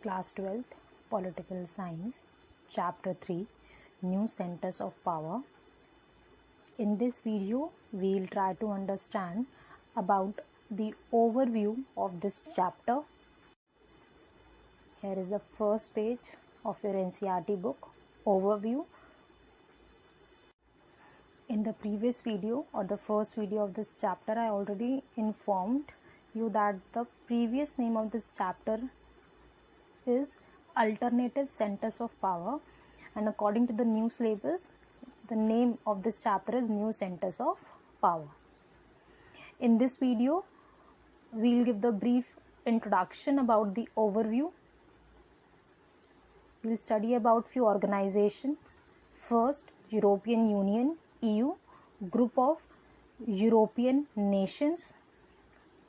Class 12th Political Science, Chapter 3, New Centers of Power. In this video, we will try to understand about the overview of this chapter. Here is the first page of your NCERT book, Overview. In the previous video or the first video of this chapter, I already informed you that the previous name of this chapter is Alternative Centers of Power, and according to the new syllabus, the name of this chapter is New Centers of Power. In this video, we will give the brief introduction about the overview. We will study about few organizations. First, European Union, EU, Group of European Nations,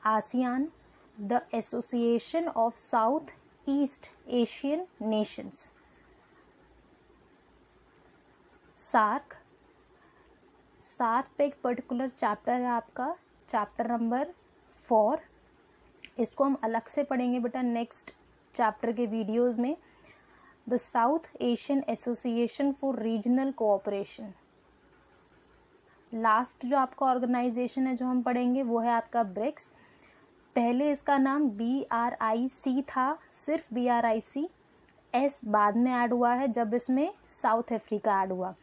ASEAN, the Association of Southeast Asian Nations, SAARC पे एक particular chapter है आपका, chapter number 4. इसको हम अलग से पढ़ेंगे बेटा नेक्स्ट चैप्टर के वीडियोस में. The south Asian association for regional cooperation. Last जो आपका ऑर्गेनाइजेशन है जो हम पढ़ेंगे वो है आपका ब्रिक्स. पहले इसका नाम BRIC था, सिर्फ BRIC. एस बाद में ऐड हुआ है जब इसमें साउथ अफ्रीका ऐड हुआ.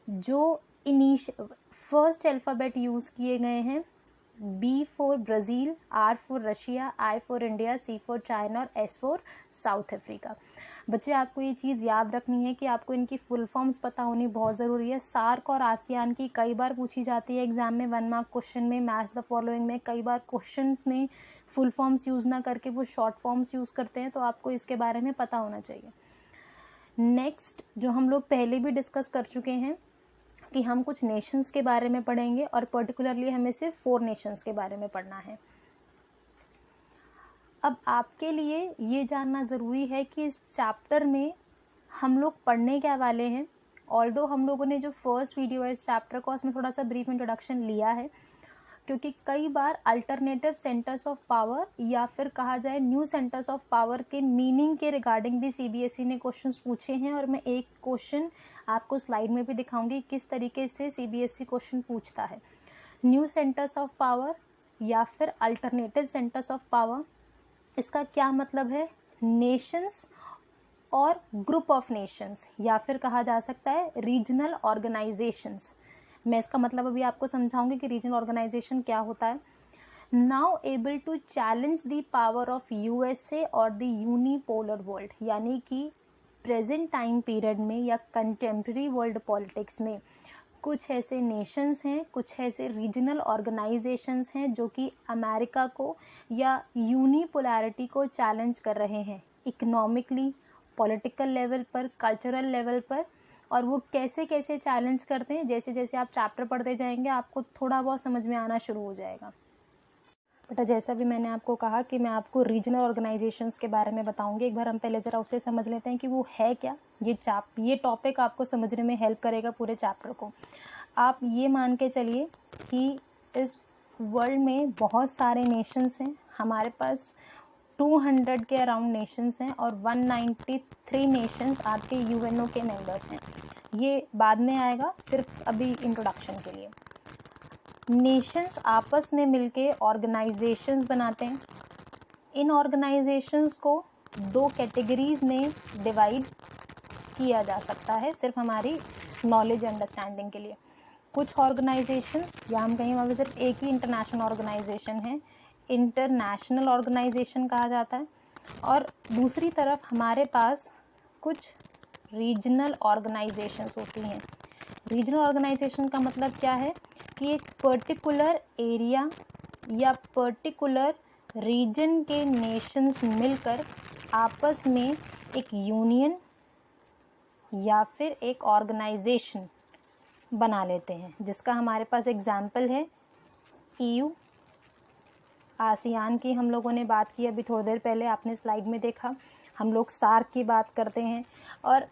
जो फर्स्ट अल्फ़ाबेट यूज़ किए गए हैं, B for Brazil, R for Russia, I for India, C for China और S फॉर साउथ अफ्रीका. बच्चे आपको ये चीज़ याद रखनी है कि आपको इनकी फुल फॉर्म्स पता होनी बहुत ज़रूरी है. सार्क और आसियान की कई बार पूछी जाती है एग्जाम में, 1 मार्क क्वेश्चन में, मैच द फॉलोइंग में. कई बार क्वेश्चंस में फुल फॉर्म्स यूज़ ना करके वो शॉर्ट फॉर्म्स यूज़ करते हैं, तो आपको इसके बारे में पता होना चाहिए. नेक्स्ट जो हम लोग पहले भी डिस्कस कर चुके हैं कि हम कुछ नेशंस के बारे में पढ़ेंगे और पर्टिकुलरली हमें सिर्फ 4 नेशंस के बारे में पढ़ना है. अब आपके लिए ये जानना ज़रूरी है कि इस चैप्टर में हम लोग पढ़ने क्या वाले हैं. ऑल्दो हम लोगों ने जो फर्स्ट वीडियो है इस चैप्टर का उसमें थोड़ा सा ब्रीफ इंट्रोडक्शन लिया है, क्योंकि कई बार अल्टरनेटिव सेंटर्स ऑफ पावर या फिर कहा जाए न्यू सेंटर्स ऑफ पावर के मीनिंग के रिगार्डिंग भी CBSE ने क्वेश्चंस पूछे हैं. और मैं एक क्वेश्चन आपको स्लाइड में भी दिखाऊंगी किस तरीके से CBSE क्वेश्चन पूछता है. न्यू सेंटर्स ऑफ पावर या फिर अल्टरनेटिव सेंटर्स ऑफ पावर, इसका क्या मतलब है? नेशंस और ग्रुप ऑफ नेशंस, या फिर कहा जा सकता है रीजनल ऑर्गेनाइजेशंस. मैं इसका मतलब अभी आपको समझाऊंगी कि रीजनल ऑर्गेनाइजेशन क्या होता है. Now able to challenge the power of USA और द यूनिपोलर वर्ल्ड, यानी कि प्रेजेंट टाइम पीरियड में या कंटेम्प्रेरी वर्ल्ड पॉलिटिक्स में कुछ ऐसे नेशंस हैं, कुछ ऐसे रीजनल ऑर्गेनाइजेशंस हैं जो कि अमेरिका को या यूनिपोलैरिटी को चैलेंज कर रहे हैं इकोनॉमिकली, पॉलिटिकल लेवल पर, कल्चरल लेवल पर. और वो कैसे कैसे चैलेंज करते हैं, जैसे जैसे आप चैप्टर पढ़ते जाएंगे आपको थोड़ा बहुत समझ में आना शुरू हो जाएगा. बेटा जैसा भी मैंने आपको कहा कि मैं आपको रीजनल ऑर्गेनाइजेशंस के बारे में बताऊंगी. एक बार हम पहले ज़रा उसे समझ लेते हैं कि वो है क्या. ये टॉपिक आपको समझने में हेल्प करेगा पूरे चैप्टर को. आप ये मान के चलिए कि इस वर्ल्ड में बहुत सारे नेशंस हैं. हमारे पास 200 के अराउंड नेशंस हैं और 193 नेशंस आपके UNO के मेंबर्स हैं. ये बाद में आएगा, सिर्फ अभी इंट्रोडक्शन के लिए. नेशंस आपस में मिलके ऑर्गेनाइजेशंस बनाते हैं. इन ऑर्गेनाइजेशंस को 2 कैटेगरीज में डिवाइड किया जा सकता है, सिर्फ हमारी नॉलेज अंडरस्टैंडिंग के लिए. कुछ ऑर्गेनाइजेशंस या हम कहें वहाँ पे सिर्फ एक ही इंटरनेशनल ऑर्गेनाइजेशन है, इंटरनेशनल ऑर्गेनाइजेशन कहा जाता है. और दूसरी तरफ हमारे पास कुछ रीजनल ऑर्गेनाइजेशंस होती हैं. रीजनल ऑर्गेनाइजेशन का मतलब क्या है कि एक पर्टिकुलर एरिया या पर्टिकुलर रीजन के नेशंस मिलकर आपस में एक यूनियन या फिर एक ऑर्गेनाइजेशन बना लेते हैं, जिसका हमारे पास एग्जाम्पल है EU. आसियान की हम लोगों ने बात की अभी थोड़ी देर पहले, आपने स्लाइड में देखा. हम लोग सार्क की बात करते हैं. और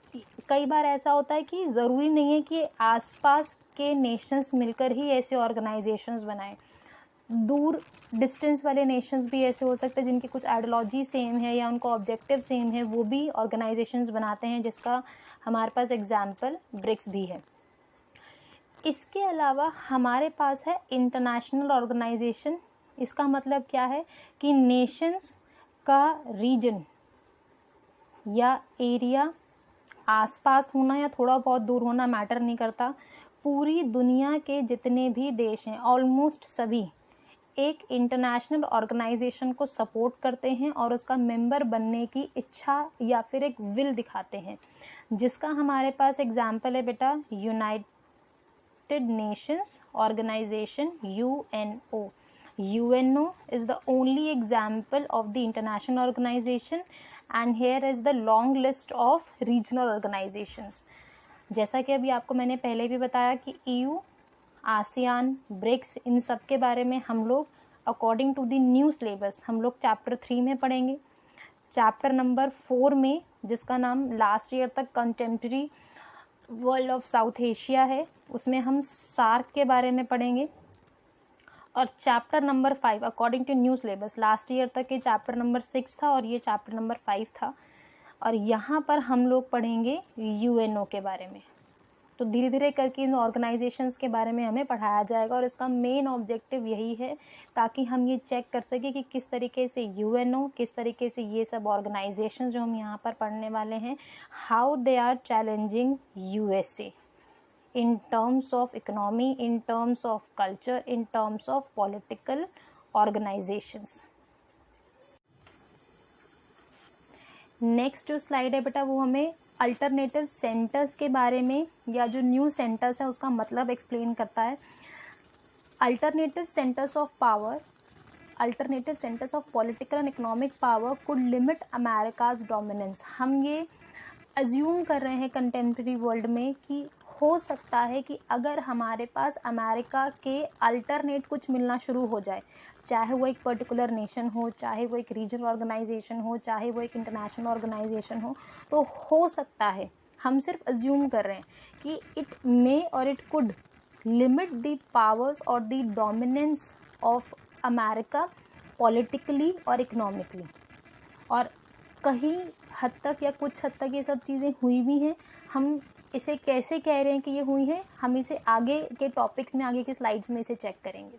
कई बार ऐसा होता है कि ज़रूरी नहीं है कि आसपास के नेशंस मिलकर ही ऐसे ऑर्गेनाइजेशंस बनाएं. दूर डिस्टेंस वाले नेशंस भी ऐसे हो सकते हैं जिनकी कुछ आइडियोलॉजी सेम है या उनको ऑब्जेक्टिव सेम है, वो भी ऑर्गेनाइजेशंस बनाते हैं, जिसका हमारे पास एग्जाम्पल ब्रिक्स भी है। इसके अलावा हमारे पास है इंटरनेशनल ऑर्गेनाइजेशन। इसका मतलब क्या है कि नेशंस का रीजन या एरिया आसपास होना या थोड़ा बहुत दूर होना मैटर नहीं करता, पूरी दुनिया के जितने भी देश हैं ऑलमोस्ट सभी एक इंटरनेशनल ऑर्गेनाइजेशन को सपोर्ट करते हैं और उसका मेंबर बनने की इच्छा या फिर एक विल दिखाते हैं, जिसका हमारे पास एग्जाम्पल है बेटा United Nations Organization UNO. UNO is the only example of the international organization and here is the long list of regional organizations. जैसा कि अभी आपको मैंने पहले भी बताया कि EU, आसियान, ब्रिक्स, इन सब के बारे में हम लोग according to the new syllabus हम लोग चैप्टर 3 में पढ़ेंगे। चैप्टर नंबर 4 में, जिसका नाम लास्ट ईयर तक contemporary world of South Asia है, उसमें हम सार्क के बारे में पढ़ेंगे। और chapter number 5 according to new syllabus last year तक के चैप्टर नंबर 6 था और ये चैप्टर नंबर 5 था, और यहाँ पर हम लोग पढ़ेंगे UNO के बारे में। तो धीरे धीरे करके इन ऑर्गेनाइजेशंस के बारे में हमें पढ़ाया जाएगा और इसका मेन ऑब्जेक्टिव यही है ताकि हम ये चेक कर सकें कि किस तरीके से UNO, किस तरीके से ये सब ऑर्गेनाइजेशन जो हम यहाँ पर पढ़ने वाले हैं, how they are challenging USA in terms of economy, in terms of culture, in terms of political organizations. Next जो स्लाइड है बेटा वो हमें अल्टरनेटिव सेंटर्स के बारे में या जो न्यू सेंटर्स है उसका मतलब एक्सप्लेन करता है। Alternative centres of power, alternative centres of political and economic power could limit America's dominance. हम ये अज्यूम कर रहे हैं कंटेम्प्रेरी वर्ल्ड में कि हो सकता है कि अगर हमारे पास अमेरिका के अल्टरनेट कुछ मिलना शुरू हो जाए, चाहे वो एक पर्टिकुलर नेशन हो, चाहे वो एक रीजनल ऑर्गेनाइजेशन हो, चाहे वो एक इंटरनेशनल ऑर्गेनाइजेशन हो हो सकता है, हम सिर्फ अज्यूम कर रहे हैं कि इट मे और it could limit the powers और the dominance of America politically और इकोनॉमिकली। और कहीं हद तक या कुछ हद तक ये सब चीज़ें हुई भी हैं। हम इसे कैसे कह रहे हैं कि ये हुई है, हम इसे आगे के टॉपिक्स में, आगे के स्लाइड्स में इसे चेक करेंगे।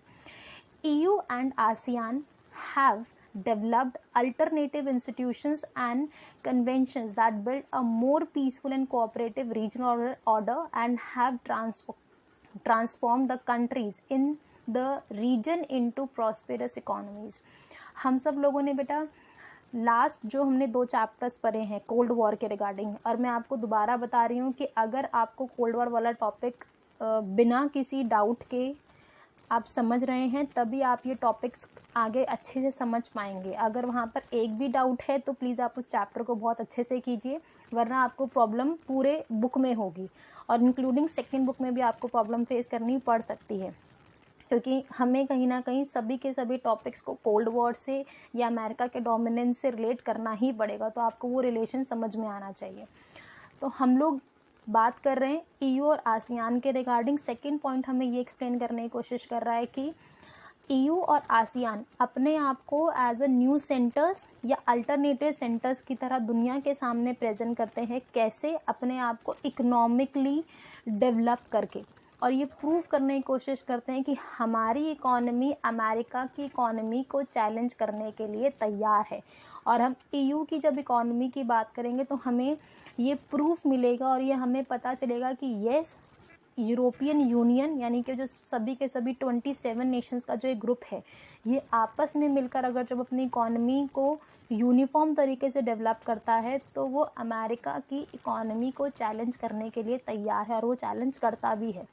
EU and ASEAN have developed alternative institutions and conventions that build a more peaceful and cooperative regional order and have transformed the countries in the region into prosperous economies. हम सब लोगों ने बेटा last जो हमने 2 chapters पढ़े हैं cold war के रिगार्डिंग, और मैं आपको दोबारा बता रही हूँ कि अगर आपको कोल्ड वॉर वाला टॉपिक बिना किसी डाउट के आप समझ रहे हैं तभी आप ये टॉपिक्स आगे अच्छे से समझ पाएंगे। अगर वहाँ पर एक भी डाउट है तो प्लीज़ आप उस चैप्टर को बहुत अच्छे से कीजिए, वरना आपको प्रॉब्लम पूरे बुक में होगी और इंक्लूडिंग सेकेंड बुक में भी आपको प्रॉब्लम फेस करनी पड़ सकती है, क्योंकि हमें कहीं ना कहीं सभी के सभी टॉपिक्स को कोल्ड वॉर से या अमेरिका के डोमिनेंस से रिलेट करना ही पड़ेगा, तो आपको वो रिलेशन समझ में आना चाहिए। तो हम लोग बात कर रहे हैं EU और आसियान के रिगार्डिंग। सेकंड पॉइंट हमें ये एक्सप्लेन करने की कोशिश कर रहा है कि EU और आसियान अपने आप को एज अ न्यू सेंटर्स या अल्टरनेटिव सेंटर्स की तरह दुनिया के सामने प्रेजेंट करते हैं, कैसे अपने आप को इकोनॉमिकली डेवलप करके, और ये प्रूव करने की कोशिश करते हैं कि हमारी इकोनॉमी अमेरिका की इकोनॉमी को चैलेंज करने के लिए तैयार है। और हम EU की जब इकोनॉमी की बात करेंगे तो हमें ये प्रूफ मिलेगा और ये हमें पता चलेगा कि येस, यूरोपियन यूनियन यानी कि जो सभी के सभी 27 नेशंस का जो एक ग्रुप है, ये आपस में मिलकर अगर जब अपनी इकोनॉमी को यूनिफॉर्म तरीके से डेवलप करता है तो वो अमेरिका की इकोनॉमी को चैलेंज करने के लिए तैयार है और वो चैलेंज करता भी है।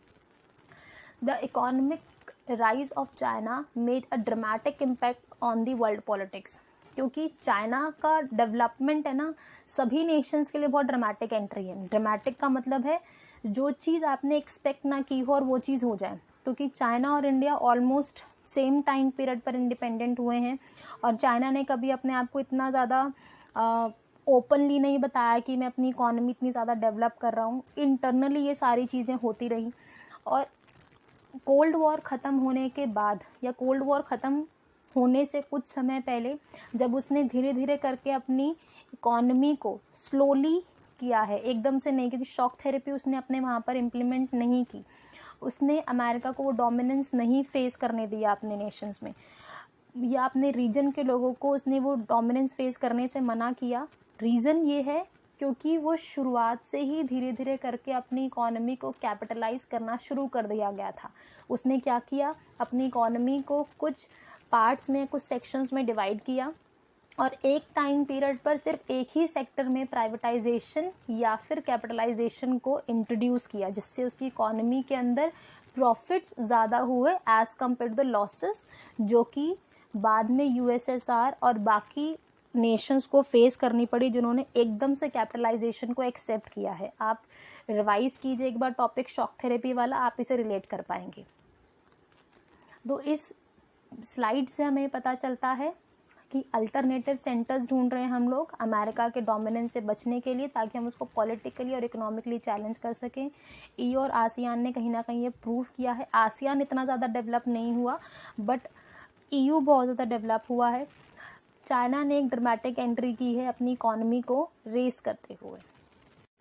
The economic rise of China made a dramatic impact on the world politics. क्योंकि चाइना का डेवलपमेंट है ना, सभी नेशंस के लिए बहुत ड्रामेटिक एंट्री है। ड्रामेटिक का मतलब है जो चीज़ आपने एक्सपेक्ट ना की हो और वो चीज़ हो जाए, क्योंकि चाइना और India almost same time period पर इंडिपेंडेंट हुए हैं और चाइना ने कभी अपने आप को इतना ज़्यादा ओपनली नहीं बताया कि मैं अपनी इकोनॉमी इतनी ज़्यादा डेवलप कर रहा हूँ। इंटरनली ये सारी चीज़ें होती रही और कोल्ड वॉर ख़त्म होने के बाद या कोल्ड वॉर ख़त्म होने से कुछ समय पहले जब उसने धीरे धीरे करके अपनी इकोनॉमी को स्लोली किया है, एकदम से नहीं, क्योंकि शॉक थेरेपी उसने अपने वहाँ पर इम्प्लीमेंट नहीं की। उसने अमेरिका को वो डोमिनेंस नहीं फेस करने दिया अपने नेशंस में, या अपने रीजन के लोगों को उसने वो डोमिनेंस फेस करने से मना किया। रीज़न ये है क्योंकि वो शुरुआत से ही धीरे धीरे करके अपनी इकोनॉमी को कैपिटलाइज करना शुरू कर दिया गया था। उसने क्या किया, अपनी इकोनॉमी को कुछ पार्ट्स में, कुछ सेक्शंस में डिवाइड किया और एक टाइम पीरियड पर सिर्फ एक ही सेक्टर में प्राइवेटाइजेशन या फिर कैपिटलाइजेशन को इंट्रोड्यूस किया, जिससे उसकी इकोनॉमी के अंदर प्रॉफिट्स ज़्यादा हुए as compare to the losses, जो कि बाद में यूएसएसआर और बाकी नेशंस को फेस करनी पड़ी जिन्होंने एकदम से कैपिटलाइजेशन को एक्सेप्ट किया है। आप रिवाइज कीजिए एक बार टॉपिक शॉक थेरेपी वाला, आप इसे रिलेट कर पाएंगे। तो इस स्लाइड से हमें पता चलता है कि अल्टरनेटिव सेंटर्स ढूंढ रहे हैं हम लोग अमेरिका के डोमिनेंस से बचने के लिए, ताकि हम उसको पॉलिटिकली और इकोनॉमिकली चैलेंज कर सकें। ईयू और आसियान ने कहीं ना कहीं ये प्रूव किया है। आसियान इतना ज़्यादा डेवलप नहीं हुआ, बट ईयू बहुत ज़्यादा डेवलप हुआ है। चाइना ने एक ड्रामेटिक एंट्री की है अपनी इकोनॉमी को रेस करते हुए।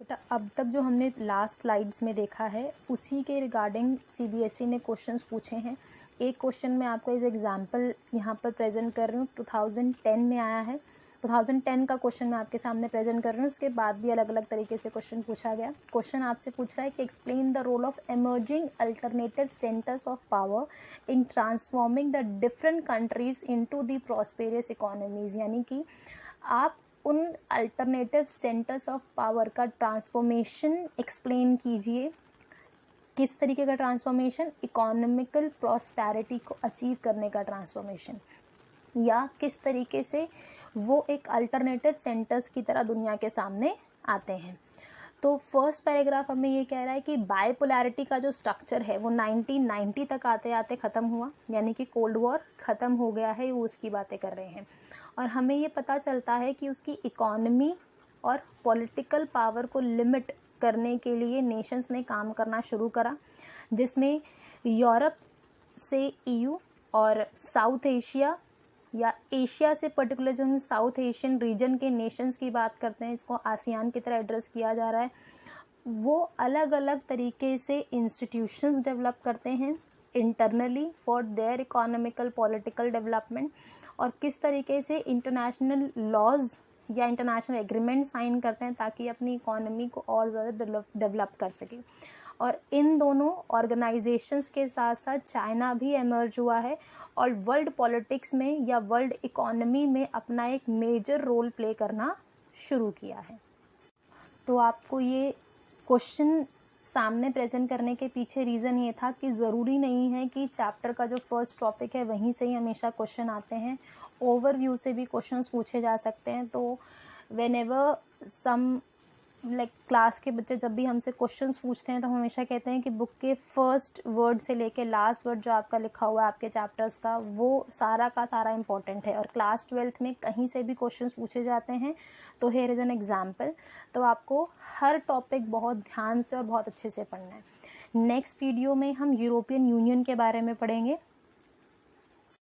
बेटा अब तक जो हमने लास्ट स्लाइड्स में देखा है उसी के रिगार्डिंग सीबीएसई ने क्वेश्चंस पूछे हैं। एक क्वेश्चन मैं आपको एज एग्जांपल यहाँ पर प्रेजेंट कर रही हूँ, 2010 में आया है। 2010 का क्वेश्चन मैं आपके सामने प्रेजेंट कर रही हूँ। उसके बाद भी अलग अलग तरीके से क्वेश्चन पूछा गया। क्वेश्चन आपसे पूछ रहा है कि explain the role of emerging alternative centres of power in transforming the different countries into the prosperous economies. यानी कि आप उन अल्टरनेटिव सेंटर्स ऑफ पावर का ट्रांसफॉर्मेशन एक्सप्लेन कीजिए। किस तरीके का ट्रांसफॉर्मेशन, इकोनॉमिकल प्रॉस्पेरिटी को अचीव करने का ट्रांसफॉर्मेशन, या किस तरीके से वो एक अल्टरनेटिव सेंटर्स की तरह दुनिया के सामने आते हैं। तो फर्स्ट पैराग्राफ हमें ये कह रहा है कि बाइपोलैरिटी का जो स्ट्रक्चर है वो 1990 तक आते आते ख़त्म हुआ, यानी कि कोल्ड वॉर ख़त्म हो गया है, वो उसकी बातें कर रहे हैं। और हमें ये पता चलता है कि उसकी इकोनॉमी और पॉलिटिकल पावर को लिमिट करने के लिए नेशंस ने काम करना शुरू करा, जिसमें यूरोप से ईयू और साउथ एशिया या एशिया से पर्टिकुलर जो हम साउथ एशियन रीजन के नेशंस की बात करते हैं, इसको आसियान की तरह एड्रेस किया जा रहा है, वो अलग अलग तरीके से इंस्टीट्यूशंस डेवलप करते हैं internally for their economical political development, और किस तरीके से इंटरनेशनल लॉज या इंटरनेशनल एग्रीमेंट साइन करते हैं ताकि अपनी इकोनॉमी को और ज़्यादा डेवलप कर सके। और इन दोनों ऑर्गेनाइजेशंस के साथ साथ चाइना भी एमर्ज हुआ है और वर्ल्ड पॉलिटिक्स में या वर्ल्ड इकोनॉमी में अपना एक मेजर रोल प्ले करना शुरू किया है। तो आपको ये क्वेश्चन सामने प्रेजेंट करने के पीछे रीज़न ये था कि ज़रूरी नहीं है कि चैप्टर का जो फर्स्ट टॉपिक है वहीं से ही हमेशा क्वेश्चन आते हैं, ओवरव्यू से भी क्वेश्चंस पूछे जा सकते हैं। तो whenever some like class के बच्चे जब भी हमसे क्वेश्चंस पूछते हैं तो हम हमेशा कहते हैं कि बुक के फर्स्ट वर्ड से लेके लास्ट वर्ड जो आपका लिखा हुआ है आपके चैप्टर्स का, वो सारा का सारा इंपॉर्टेंट है। और क्लास 12th में कहीं से भी क्वेश्चंस पूछे जाते हैं। तो हियर इज़ एन एग्जाम्पल। तो आपको हर टॉपिक बहुत ध्यान से और बहुत अच्छे से पढ़ना है। नेक्स्ट वीडियो में हम यूरोपियन यूनियन के बारे में पढ़ेंगे।